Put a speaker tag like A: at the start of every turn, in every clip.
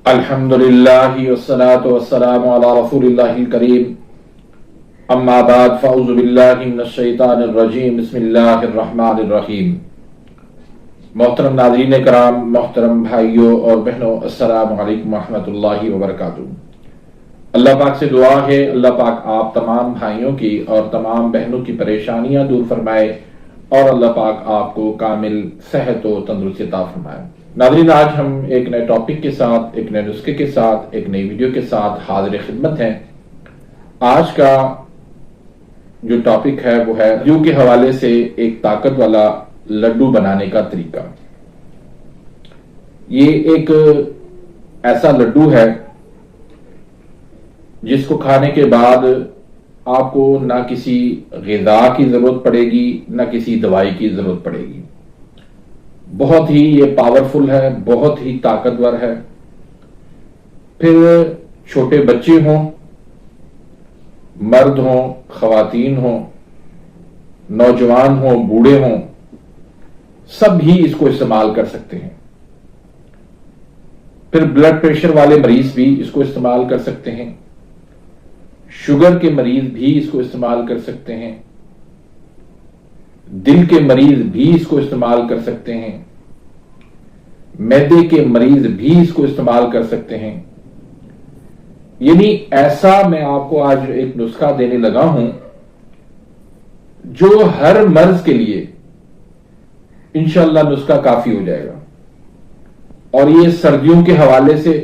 A: अल्हम्दुलिल्लाहि वस्सलातु वस्सलामु अला रसूलिल्लाहिल करीम अम्मा बाद फ़अऊज़ु बिल्लाहि मिनश शैतानिर रजीम बिस्मिल्लाहिर रहमानिर रहीम। मोहतरम नाज़रीन कराम, मोहतरम भाइयों और बहनों, अस्सलामु अलैकुम रहमतुल्लाहि व बरकातुहू। अल्लाह पाक से दुआ है अल्लाह पाक आप तमाम भाइयों की और तमाम बहनों की परेशानियां दूर फरमाए और अल्लाह पाक आपको कामिल सेहत व तंदुरुस्ती अता फरमाए। नाज़रीन, आज हम एक नए टॉपिक के साथ, एक नए नुस्खे के साथ, एक नई वीडियो के साथ हाजिर खिदमत हैं। आज का जो टॉपिक है वो है यू के हवाले से एक ताकत वाला लड्डू बनाने का तरीका। ये एक ऐसा लड्डू है जिसको खाने के बाद आपको ना किसी ग़िज़ा की जरूरत पड़ेगी, ना किसी दवाई की जरूरत पड़ेगी। बहुत ही ये पावरफुल है, बहुत ही ताकतवर है। फिर छोटे बच्चे हों, मर्द हों, खवातीन हों, नौजवान हों, बूढ़े हों, सब ही इसको इस्तेमाल कर सकते हैं। फिर ब्लड प्रेशर वाले मरीज भी इसको इस्तेमाल कर सकते हैं, शुगर के मरीज भी इसको इस्तेमाल कर सकते हैं, दिल के मरीज भी इसको इस्तेमाल कर सकते हैं, मैदे के मरीज भी इसको इस्तेमाल कर सकते हैं। यानी ऐसा मैं आपको आज एक नुस्खा देने लगा हूं जो हर मर्ज के लिए इंशाअल्लाह नुस्खा काफी हो जाएगा। और ये सर्दियों के हवाले से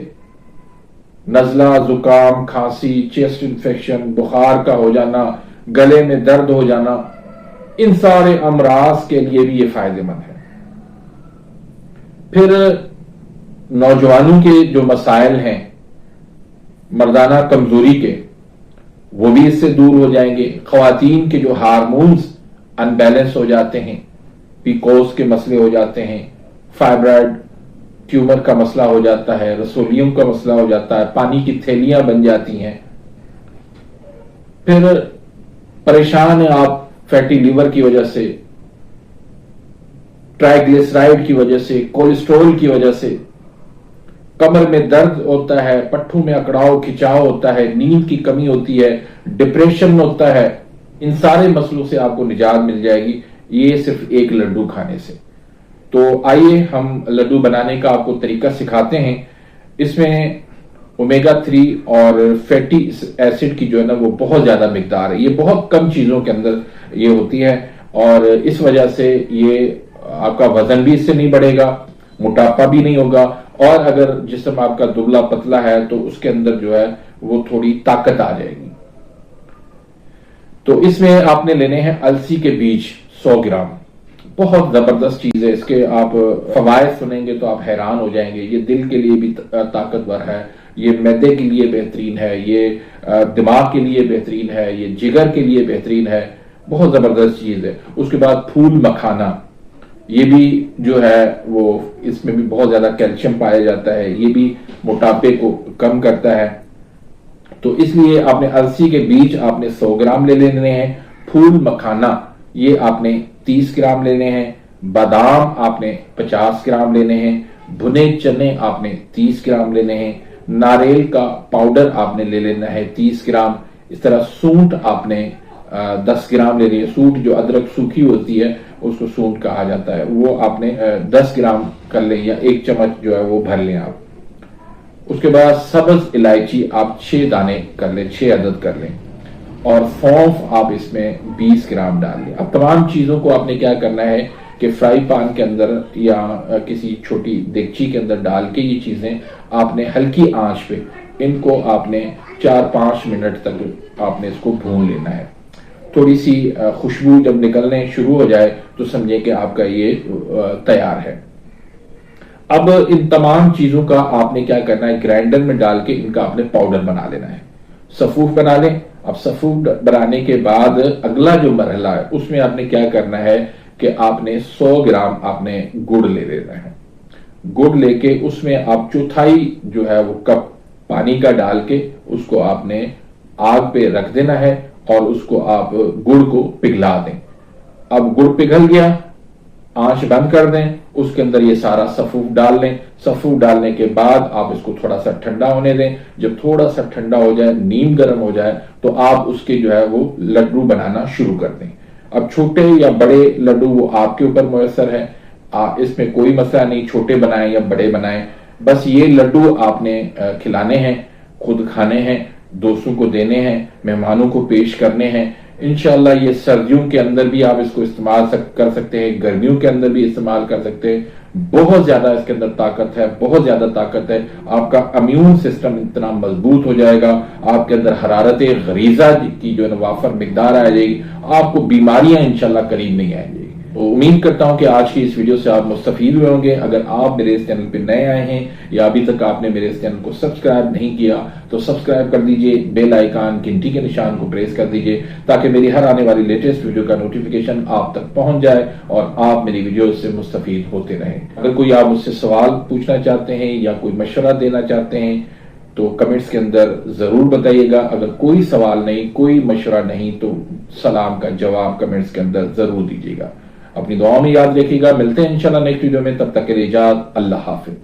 A: नजला, जुकाम, खांसी, चेस्ट इंफेक्शन, बुखार का हो जाना, गले में दर्द हो जाना, इन सारे अमराज के लिए भी ये फायदेमंद है। फिर नौजवानों के जो मसाइल हैं मर्दाना कमजोरी के, वो भी इससे दूर हो जाएंगे। खवातीन के जो हार्मोन्स अनबैलेंस हो जाते हैं, पीकोस के मसले हो जाते हैं, फाइब्रॉइड ट्यूमर का मसला हो जाता है, रसोलियों का मसला हो जाता है, पानी की थैलियां बन जाती हैं। फिर परेशान हैं आप फैटी लिवर की वजह से, ट्राइग्लिसराइड की वजह से, कोलेस्ट्रॉल की वजह से, कमर में दर्द होता है, पट्टों में अकड़ाव खिंचाव होता है, नींद की कमी होती है, डिप्रेशन होता है, इन सारे मसलों से आपको निजात मिल जाएगी ये सिर्फ एक लड्डू खाने से। तो आइए हम लड्डू बनाने का आपको तरीका सिखाते हैं। इसमें ओमेगा 3 और फैटी एसिड की जो है ना वो बहुत ज्यादा मिकदार है। ये बहुत कम चीजों के अंदर ये होती है और इस वजह से ये आपका वजन भी इससे नहीं बढ़ेगा, मोटापा भी नहीं होगा, और अगर जिस्म आपका दुबला पतला है तो उसके अंदर जो है वो थोड़ी ताकत आ जाएगी। तो इसमें आपने लेने हैं अलसी के बीज 100 ग्राम। बहुत जबरदस्त चीज है, इसके आप फवायद सुनेंगे तो आप हैरान हो जाएंगे। ये दिल के लिए भी ताकतवर है, ये मैदे के लिए बेहतरीन है, ये दिमाग के लिए बेहतरीन है, ये जिगर के लिए बेहतरीन है, बहुत जबरदस्त चीज है। उसके बाद फूल मखाना, ये भी जो है वो इसमें भी बहुत ज्यादा कैल्शियम पाया जाता है, ये भी मोटापे को कम करता है। तो इसलिए आपने अलसी के बीज आपने 100 ग्राम ले लेने हैं, फूल मखाना ये आपने 30 ग्राम लेने हैं, बादाम आपने 50 ग्राम लेने हैं, भुने चने आपने 30 ग्राम लेने हैं, नारियल का पाउडर आपने ले लेना है 30 ग्राम, इस तरह सूंठ आपने 10 ग्राम ले लिए। सूंठ जो अदरक सूखी होती है उसको सूंठ कहा जाता है, वो आपने 10 ग्राम कर लें या 1 चम्मच जो है वो भर लें आप। उसके बाद सब्ज इलायची आप 6 दाने कर लें, 6 अदद कर लें, और सौंफ आप इसमें 20 ग्राम डाल लें। अब तमाम चीजों को आपने क्या करना है कि फ्राई पैन के अंदर या किसी छोटी देगची के अंदर डाल के ये चीजें आपने हल्की आंच पे इनको आपने 4-5 मिनट तक आपने इसको भून लेना है। थोड़ी सी खुशबू जब निकलने शुरू हो जाए तो समझे कि आपका ये तैयार है। अब इन तमाम चीजों का आपने क्या करना है, ग्राइंडर में डाल के इनका आपने पाउडर बना लेना है, सफूफ बना लें। अब सफूफ बनाने के बाद अगला जो मरहला है उसमें आपने क्या करना है कि आपने 100 ग्राम आपने गुड़ ले लेना है। गुड़ लेके उसमें आप चौथाई जो है वो कप पानी का डाल के उसको आपने आग पे रख देना है और उसको आप गुड़ को पिघला दें। अब गुड़ पिघल गया, आंच बंद कर दें उसके अंदर ये सारा सफूफ डाल लें। सफूफ डालने के बाद आप इसको थोड़ा सा ठंडा होने दें। जब थोड़ा सा ठंडा हो जाए, नीम गर्म हो जाए, तो आप उसके जो है वो लड्डू बनाना शुरू कर दें। अब छोटे या बड़े लड्डू वो आपके ऊपर मुयस्सर है, इसमें कोई मसला नहीं, छोटे बनाएं या बड़े बनाएं। बस ये लड्डू आपने खिलाने हैं, खुद खाने हैं, दोस्तों को देने हैं, मेहमानों को पेश करने हैं। इंशाल्लाह ये सर्दियों के अंदर भी आप इसको इस्तेमाल कर सकते हैं, गर्मियों के अंदर भी इस्तेमाल कर सकते हैं। बहुत ज्यादा इसके अंदर ताकत है, बहुत ज्यादा ताकत है। आपका इम्यून सिस्टम इतना मजबूत हो जाएगा, आपके अंदर हरारत गरीजा की जो वाफर मिकदार आ जाएगी, आपको बीमारियां इंशाल्लाह करीब नहीं आएंगी। तो उम्मीद करता हूं कि आज की इस वीडियो से आप मुस्तफीद हुए होंगे। अगर आप मेरे इस चैनल पर नए आए हैं या अभी तक आपने मेरे इस चैनल को सब्सक्राइब नहीं किया तो सब्सक्राइब कर दीजिए, बेल आइकन घंटी के निशान को प्रेस कर दीजिए ताकि मेरी हर आने वाली लेटेस्ट वीडियो का नोटिफिकेशन आप तक पहुंच जाए और आप मेरी वीडियो से मुस्तफीद होते रहें। अगर कोई आप मुझसे सवाल पूछना चाहते हैं या कोई मशवरा देना चाहते हैं तो कमेंट्स के अंदर जरूर बताइएगा। अगर कोई सवाल नहीं, कोई मशवरा नहीं तो सलाम का जवाब कमेंट्स के अंदर जरूर दीजिएगा। अपनी दुआ में याद रखिएगा। मिलते हैं इंशाल्लाह नेक्स्ट वीडियो में, तब तक के लिए इजाज़त। अल्लाह हाफिज।